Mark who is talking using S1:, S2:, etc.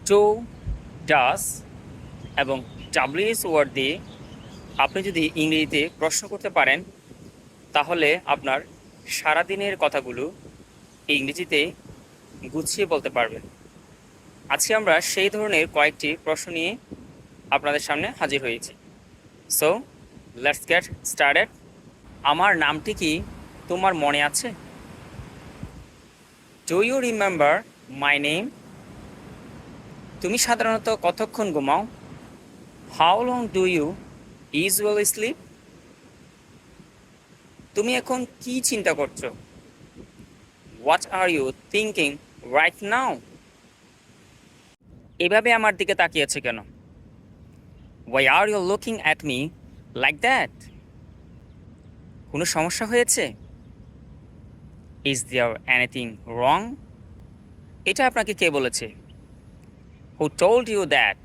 S1: Two, ডাস এবং WS word দিয়ে আপনি যদি ইংরেজিতে প্রশ্ন করতে পারেন তাহলে আপনার সারাদিনের কথাগুলো ইংরেজিতে গুছিয়ে বলতে পারবেন। আজকে আমরা সেই ধরনের কয়েকটি প্রশ্ন নিয়ে আপনাদের সামনে হাজির হয়েছি। So let's get started. আমার নামটি কি তোমার মনে আছে? Do you remember my name? তুমি সাধারণত কতক্ষণ ঘুমাও? How long do you usually sleep? তুমি এখন কি চিন্তা করছো? What are you thinking right now? এভাবে আমার দিকে তাকিয়েছে কেন? Why are you looking at me like that? কোনো সমস্যা হয়েছে? Is there anything wrong? এটা আপনাকে কে বলেছে? Who told you that?